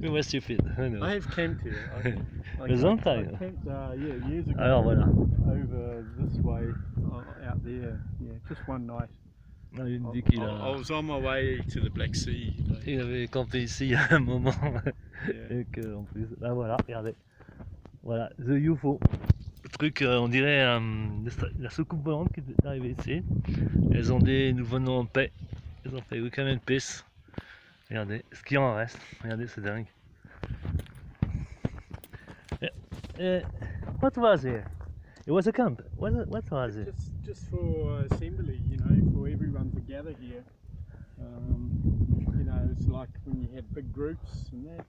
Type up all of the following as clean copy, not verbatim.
We were stupid. I know. I have camped here. A long time. I camped, years ago. Alors voilà. Over this way, out there. Yeah, just one night. Non, il me dit qu'il I a, was on my way to the Black Sea. il avait campé ici il y a un moment. Yeah. Et que, en plus, là voilà, regardez. Voilà, The UFO. Le truc, on dirait la soucoupe volante qui est arrivée ici. Elles ont dit, nous venons en paix. Ils ont fait We come in peace. Regardez, ce qui en reste. Regardez, c'est dingue. What was it? It was a camp. What was it? Just for assembly, you know, for everyone to gather here. You know, it's like when you had big groups and that.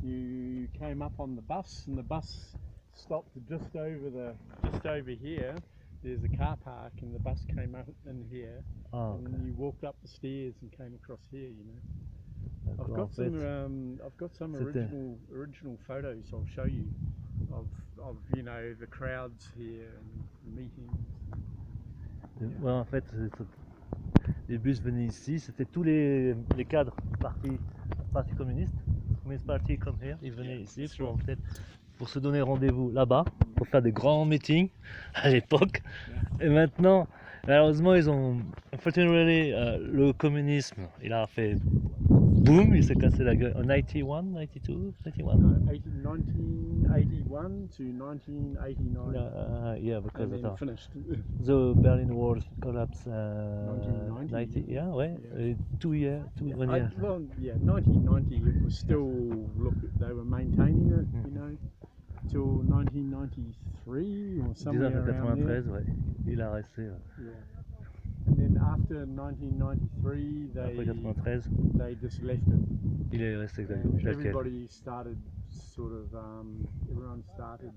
You came up on the bus, and the bus stopped just over here. There's a car park, and the bus came up in here, Ah, and then you walked up the stairs and came across here. You know, I've d'accord, en got fait, some c'était- original photos I'll show you of you know the crowds here and the meetings. ouais, en fait, les bus venaient ici, c'était tous les cadres du parti communiste, Communist Party come here, ils venaient ici that's pour, right. peut-être, pour se donner rendez-vous là-bas, pour faire des grands meetings à l'époque. Et maintenant, malheureusement, unfortunately, le communisme, il a fait boum, il s'est cassé la gueule en 91, 92, 91. 1981 to 1989, Yeah, because and of then that. finished. The Berlin Wall collapse 1990, 90, yeah, ouais, yeah. 2 years, 1 year. Well, yeah, 1990 it was still they were maintaining it, you know, till 1993 or somewhere around there. 1993, ouais, il a resté. Ouais. Yeah. And then after 1993, Après 93, they just left it. il est resté tel And quel. everybody started sort of everyone started,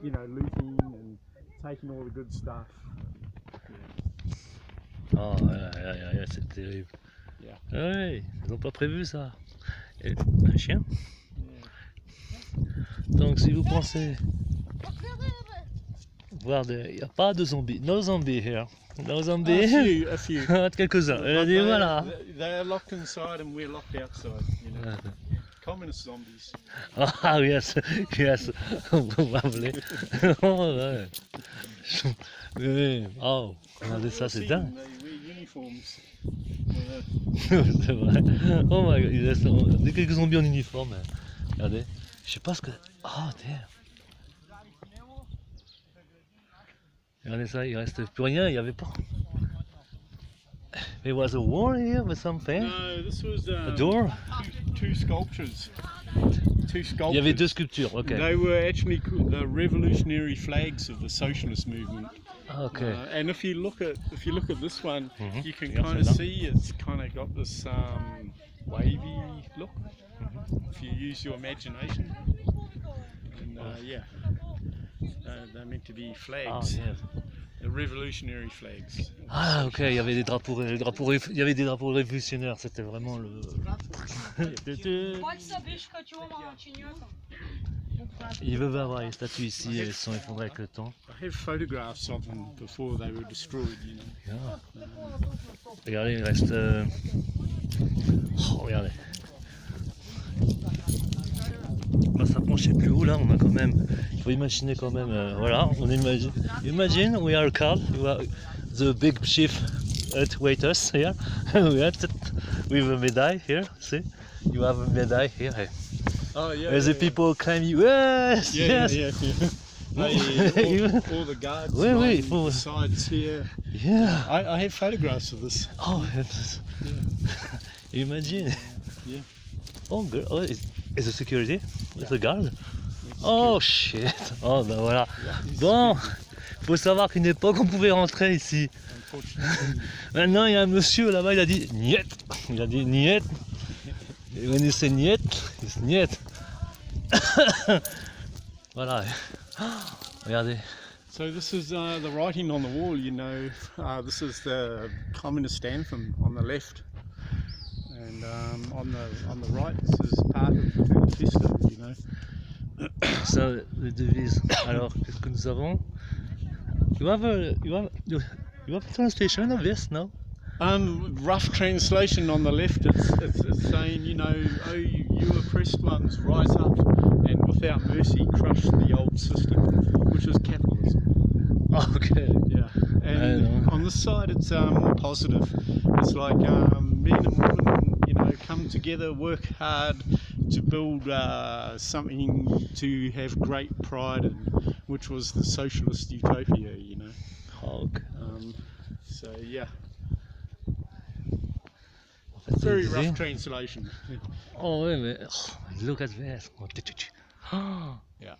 you know, looting and taking all the good stuff. Oh, ouais, c'est terrible. Yeah. Ouais, ils n'ont pas prévu ça. Et un chien. Yeah. Donc si vous pensez voir il n'y a pas de zombies, no zombies here. No zombies. A few. Quelques-uns. Elle a dit voilà. They are locked inside and we're locked outside. You know, communist zombies. Ah yes, probably. Oh, ouais. Oui, oh, regardez ça, c'est dingue. They wear uniforms. C'est vrai. Oh my god, il y a quelques zombies en uniforme. Regardez, je sais pas ce que. Oh damn. Regardez ça, il reste plus rien, il y avait pas. There was a wall here with something. No, this was A door. two sculptures. Two sculptures. Il y avait deux sculptures, ok. They were actually the revolutionary flags of the socialist movement. Ok. And if you look at this one, Mhm. you can Yeah, kind of celle-là. see it's kind of got this wavy look. If you use your imagination. And yeah, they're meant to be Ah, flags, yes. the revolutionary flags. Ah, ok, il y avait des drapeaux, il y avait des drapeaux révolutionnaires, c'était vraiment le. Хочешь забежь, хочу чинёка. Ils veulent avoir les statues ici, elles sont effondrées avec le temps. I have photographs of them before they were destroyed, you know. Yeah. Regardez, il reste. Oh, regardez. Bah, ça penchait plus haut là, on a quand même. Il faut imaginer quand même. Voilà, on imagine. Imagine, we are called. You are the big chief wait us here. We are with a medal here. See, you have a medal here. Oh yeah. As the people climb you. Yes, yes. Yeah. all the guards Oui, oui, lining faut- the sides here. Yeah. I have photographs of this. Oh, imagine. Yeah. Oh, girl. Oh, is the security? Is the guard? Oh shit. Oh, ben voilà. Bon, faut savoir qu'une époque on pouvait rentrer ici. Unfortunately, Maintenant, il y a un monsieur là-bas, il a dit niet. Il a dit niet. Et when you say niet, it's niet. Voilà. Regardez. so this is the writing on the wall. You know, this is the communist anthem on the left, and on the right, this is part of the manifesto. You know. Ça, les devises. Alors, qu'est-ce que nous avons? You have a translation of this, no? Rough translation on the left, it's saying, you know, oh, you oppressed ones, rise up and without mercy crush the old system, which is capitalism. Okay. Yeah. And know. on this side, it's more positive. It's like men and women, you know, come together, work hard to build something to have great pride in, which was the socialist utopia, you know. Ok. So yeah, En fait, very c'est- rough translation. Oh ouais, mais look at this. Oh. Yeah.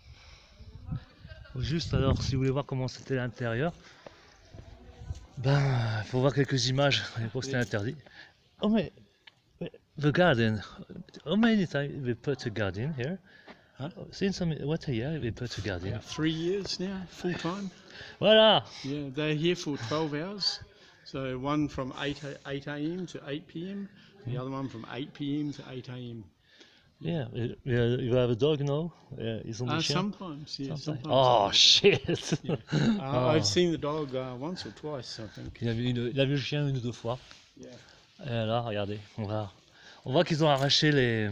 Juste alors, si vous voulez voir comment c'était l'intérieur, ben, il faut voir quelques images. À l'époque, c'était interdit. Oh mais the garden. How many times they put a garden here? Huh? Since what a year they put a garden. 3 years now, full time. Voilà. Yeah, they're here for 12 hours. So one from 8 a.m. to 8 p.m. The other one from 8 p.m. to 8 a.m. Yeah, you have a dog now? Ils ont des chiens? Sometimes, yeah. Sometimes. Sometimes Oh I shit! Yeah. Oh. I've seen the dog once or twice, I think. Il a vu le chien une ou deux fois. Yeah. Et là, regardez, on voit qu'ils ont arraché les.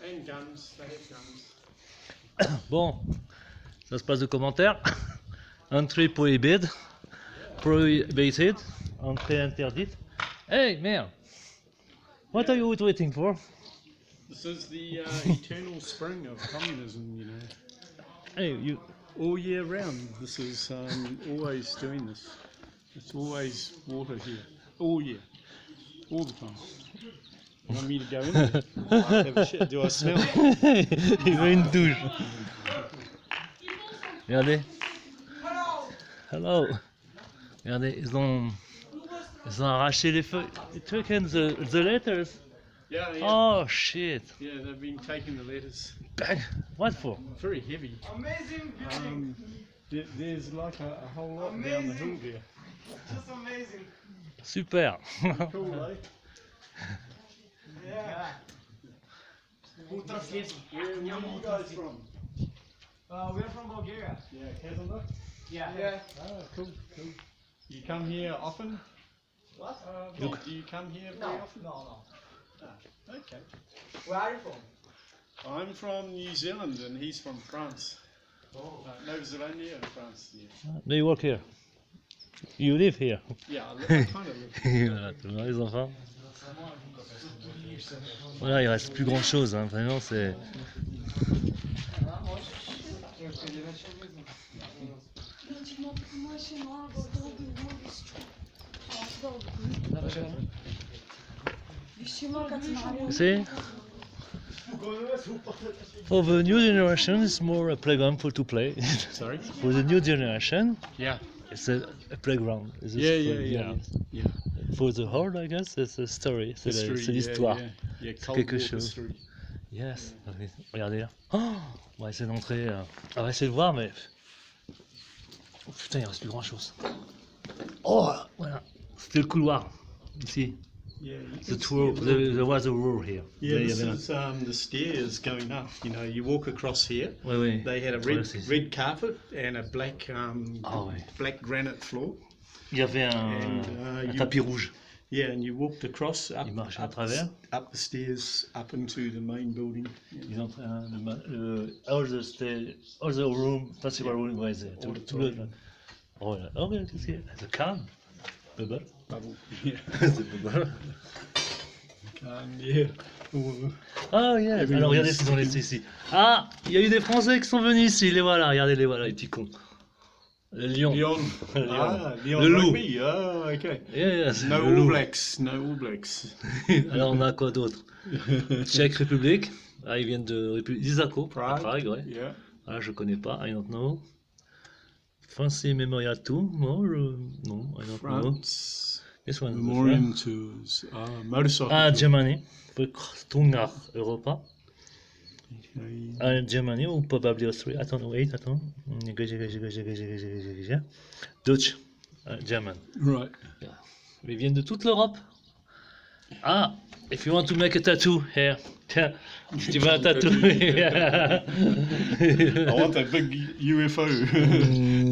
And guns, they have guns. Bon, ça se passe de commentaires. Entrée prohibited. Prohibited. Entrée interdite. Hey, man! What are you waiting for? This is the eternal spring of communism, you know. Hey, you. All year round, this is always doing this. It's always water here, all year, all the time. You want me to go in there? Have a shit? Do I smell? Il veut une douche. Regardez. Hello. Regardez, ils ont arraché les feuilles. They took the letters. Yeah, yeah. Oh shit. Yeah, they've been taking the letters. Bang. What for? Very heavy. Amazing building. There's like a whole lot down the hill there. Just amazing. Super. Cool, eh? Yeah. Who translates? Where are you guys from? We're from Bulgaria. Yeah, Kazanlak. Yeah. Oh, cool, cool. You come here often? What? Do you come here very often? No. Ah, okay. Where are you from? I'm from New Zealand and he's from France. Nova Zelanda and France. Yeah, Do you work here? You live here? yeah I kind of live. Voilà, tu vois les enfants. Voilà, il reste plus grand chose, hein. Vraiment c'est. See? For the new generation, it's more a playground to play. Sorry? For the new generation, Yeah. it's a playground. It's a Yeah, story, yeah. For the old, I guess, it's a story. C'est l'histoire. Yeah, C'est Cold quelque War chose. history. Yes. Regardez là. Oh, on va essayer d'entrer. On va essayer de voir, mais. Oh putain, il reste plus grand chose. Oh, voilà. C'était le couloir. Ici. Yeah, you The can see tour, a little- there was a roar here. Yeah, Il y this avait un- is the stairs going up. You know, you walk across here. Oui, oui. They had a Voilà, red c'est- red carpet and a black Ah ouais. black granite floor. Il y avait un And, tapis rouge. Yeah, and you walked across up, Il marchait à up, travers. up the stairs up into the main building. Yeah. Ils entraient all the room, festival room, ouais, c'est tout le. Oh là, oh regarde, qu'est-ce qu'il y a? The can. Bubble. Bubble. Yeah. C'est bubble. Yeah. Oh, Ah, yeah. Alors regardez ce qu'ils ont laissé ici. Ah, il y a eu des Français qui sont venus ici, les voilà, regardez les voilà, les petits cons. Le lion. Lyon. Le lion. Ah, Lyon Le loup. rugby. Oh, okay. Yes, No le All loup. Blacks. No All Blacks. Alors on a quoi d'autre? Tchèque République. Ah, ils viennent de Isako, Prague, ouais. Yeah. Ah, je connais pas, I don't know. France Memorial Tour, non, non, I don't know. France. This one. Memorial to motorcycle. Ah, Germany. Tungar Europa. Okay. Germany ou probably Austria. Attends, wait, attends. Dutch. German. Right. Ils viennent de toute l'Europe. Ah, if you want to make a tattoo, here. Tiens, si tu veux un tattoo. I want that big UFO.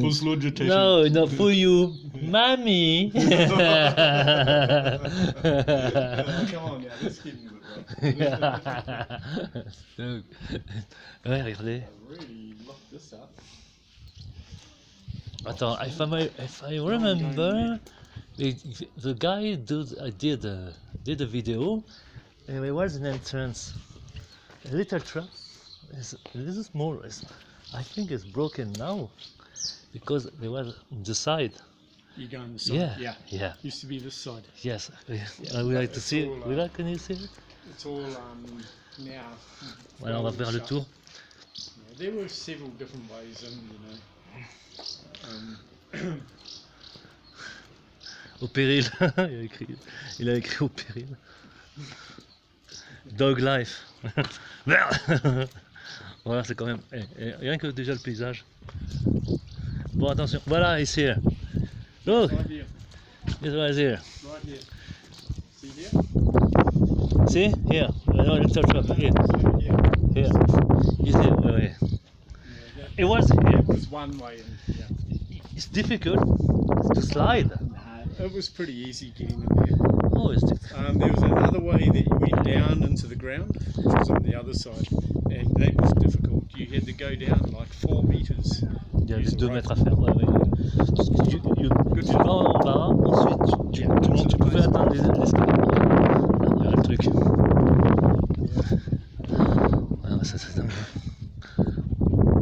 Buzz Lightyear tattoo. No, not for you, mommy. Come on now, let's get into it, bro. Ouais, regardez. I really locked this up. Attends, if I remember, the guy did a video, and there was an entrance, a little trap. This is more. I think it's broken now because there was the side. You go on the side. Yeah, yeah, Used to be this side. yes. I would like to see it. all, Would like, can you see it? It's all now. Voilà, on va faire le tour. Yeah, there were several different ways in, you know. Au péril. il a écrit au péril. Dog life. Voilà, c'est quand même. Rien que déjà le paysage. Bon, attention. Voilà, ici. Look, Right here. this right here. Right here. See here? See? Here. No, little trap. Here. So here. Here. You see? Oh, yeah. Yeah, It was here. that was one way in. Yeah. It's difficult to slide. It was pretty easy getting in there. Oh, it's difficult. There was another way that you went down into the ground, which was on the other side, and that was difficult. You had to go down like 4 meters. Il y a using 2 rope. mètres à faire. Ouais, ouais. Tu vas en bas, ensuite tu pouvais atteindre l'escalier. Il y a le truc. Ah, ça c'est dingue.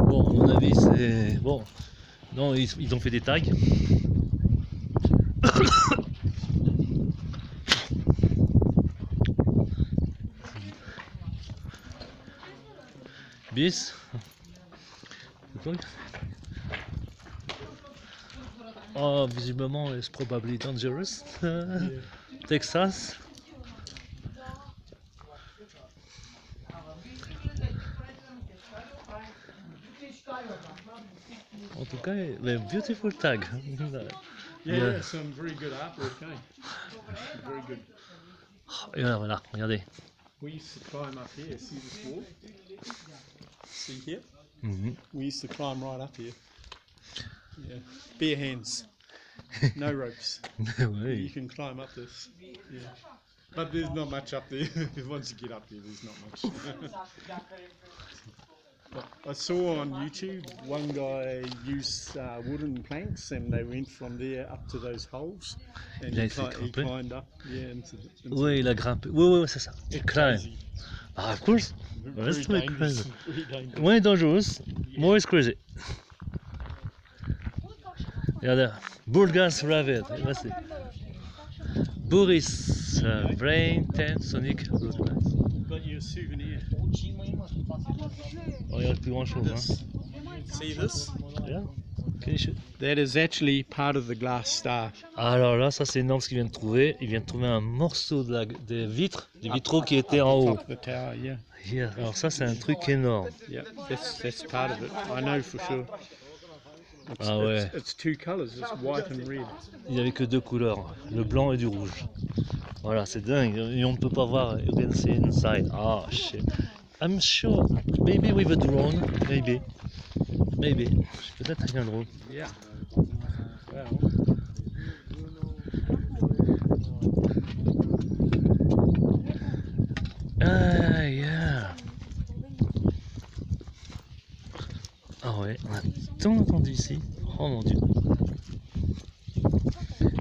Bon, à mon avis, c'est. Bon. Non, ils ont fait des tags. Bis. Oh, visiblement, it's probably dangerous. Texas. En tout cas, a beautiful tag. Yeah, some very good artwork, eh? Very good. Et voilà, regardez. We used to climb up here. See this wall? See here? Mhm. We used to climb right up here. Yeah, bare hands, no ropes. You Oui. can climb up this. Yeah, but there's not much up there. Once you get up there, there's not much. I saw on YouTube one guy use wooden planks, and they went from there up to those holes, and Il a he, essayé de he grimper. climbed up, yeah, into Oui, il a grimpé. Oui, oui, c'est ça. Il climb. crazy. Ah, of course. Very That's really dangerous. crazy. Very dangerous. Moins dangerous, more is crazy. Regardez, Burgas Ravid, voici. Boris, Brain, Ten, Sonic, Bloodbath. Got you a souvenir. Oh, il n'y a plus grand chose. This. See this? Hein. Yeah. Can you shoot? That is actually part of the glass star. Alors là, ça c'est énorme ce qu'il vient de trouver. Il vient de trouver un morceau des vitres, des vitraux qui étaient en haut. Top of the tower, yeah. Yeah. Alors ça c'est un truc énorme. Yeah, that's part of it. I know for sure. It's, Ah ouais. it's 2 colors. It's white and red. Il n'y avait que 2 couleurs, le blanc et du rouge. Voilà, c'est dingue. Et on ne peut pas voir. You can see inside. Ah, shit. I'm sure. Maybe with a drone. Maybe. Maybe. Peut-être avec un drone. Yeah. Well, Ah, yeah. Ah ouais, on a tant entendu ici. Oh mon dieu.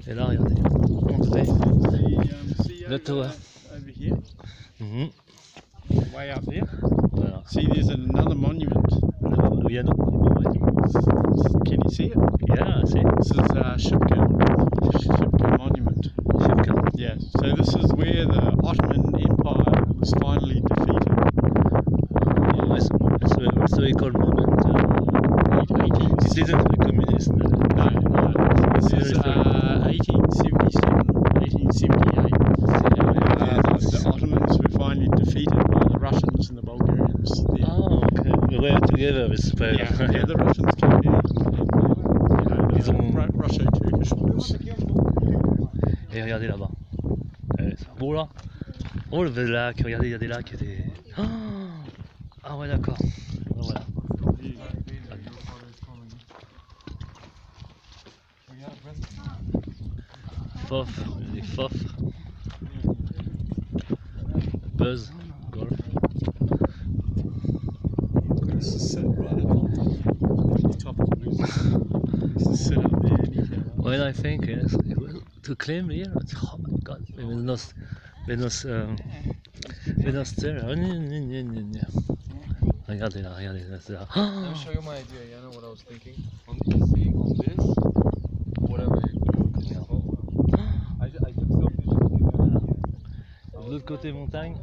Et là, regardez. On devrait. see The tower. over here, Mhm. way up there. Voilà. See, there's another monument. Il y a un autre monument, ouais. Can you see it? Yeah, c'est This is Shipka Monument. Shipka. Yeah. So this is where the Ottoman Empire was finally defeated. What's the historical moment? It isn't a communist. No, this is 1877, 1878. The Ottomans were finally defeated by the Russians and the Bulgarians. Oh, okay. We were together with Spain. Yeah, the Russians came down. Ils ont- Russo-Turkish wars. Et regardez là-bas. Ouais, ça. Bon là. Oh le lac, regardez, il y a des lacs et des. Oh, ah ouais d'accord. Voilà. Fof, il y a des fofs. Buzz, golf. Used to sit right up on the top of the booth. Used to sit up there and eat that. Well, I think yes, it was to climb here. Oh my God, Venus there. Oh, regardez là, c'est là. Let me show you my idea, you know what I was thinking? On this, whatever you I took selfies. De l'autre côté montagne,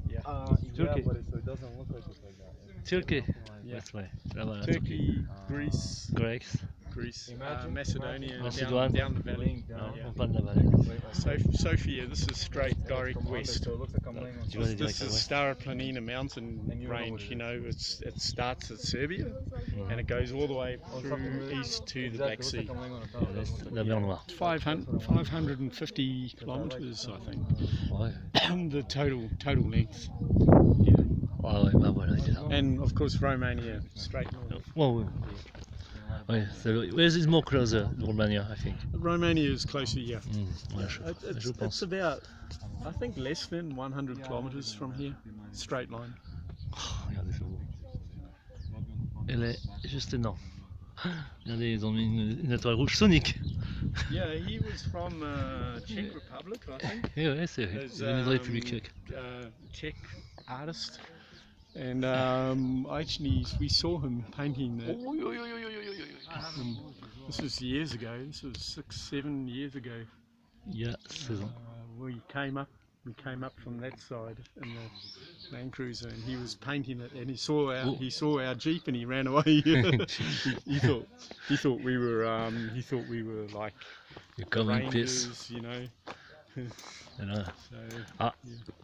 Yeah, but so it doesn't look like it's like that. Turkey. Yeah. That's right. Là voilà. Turkey, Greece, Greece. Macedonia, Macédoine. down the valley. Non, Yeah. on parle de la vallée. Sofia, this is straight direct west. So it looks like I'm laying on Tu vois les This directions is ouest. Stara Planina mountain And you know what range. it You is. know, it starts at Serbia and it goes all the way through east to the Black Sea. I'm laying on a tower. L'est, la mer Noire. 550 kilometers, I think. Ouais. The total length. Ah ouais, bah voilà, il est là. And of course, Romania, straight north. Oh, oui. Ouais, where's it more closer, Romania, I think. Romania is closer, yeah. Ouais, je It's pense. about, I think, less than 100 kilometers from here, straight line. Oh, regardez, c'est beau. Elle est juste énorme. Regardez, ils ont mis une étoile rouge Sonic. Yeah, he was from Czech Republic, I think. Et ouais, c'est There's, venu de République tchèque. Czech artist, and actually we saw him painting that. This was years ago. This was 6-7 years ago. Il y a 16 ans. We came up from that side in the Land Cruiser, and he was painting it. And he saw our Jeep, and he ran away. he thought we were like Il est comme une pièce. rangers, you know. Et là, So, ah,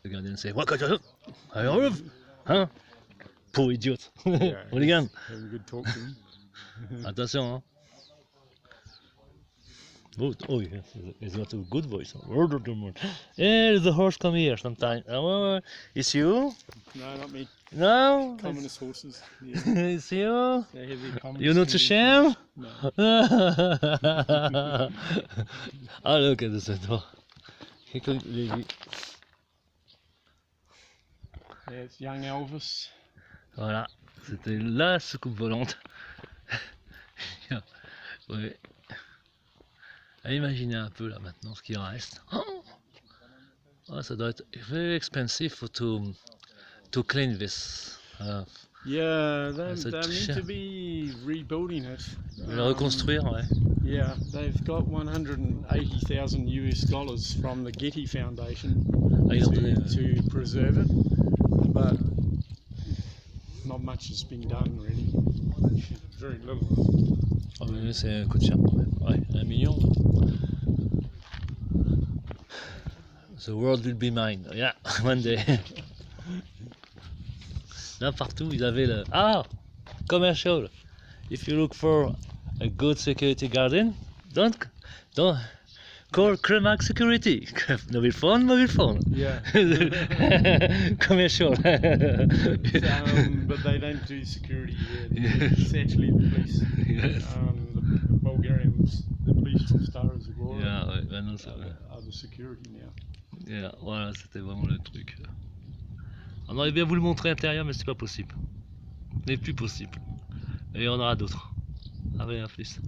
le gardien c'est alors, hein? Pauvre idiote. Hooligan. having a good talk to him. Attention, hein. Oh, yes, it's not a good voice. Yeah, the horse come here sometime. Oh, it's you? No, not me. No? Communist horses. Yeah. It's you? They're heavy communist You know to conditions. shame? No. Ah, look at this door. There's young Elvis. Voilà, c'était la soucoupe volante. Ouais. Imaginez un peu là maintenant ce qu'il reste. Oh, ça doit être very expensive to clean this. Yeah, That's they a need shame. to be rebuilding it. Le reconstruire, ouais. Yeah, they've got $180,000 US from the Getty Foundation Ah, ils ont donné. to preserve it, but not much has been done really. Very little. Oh, mais c'est coûte cher. Ouais, 1 million. The world will be mine. Yeah, one day. Là partout, ils avaient le. Ah! Commercial. If you look for a good security garden, don't call Cremax Security. Mobile phone. Yeah. Commercial. But they don't do security here. It's actually the police. Yes. The Bulgarians, the police from Stara Zagora Yeah, ouais, maintenant c'est vrai. are the security now. Yeah, voilà, c'était vraiment le truc. On aurait bien voulu montrer l'intérieur, mais c'est pas possible. Ce n'est plus possible. Et il y en aura d'autres. Allez, à plus.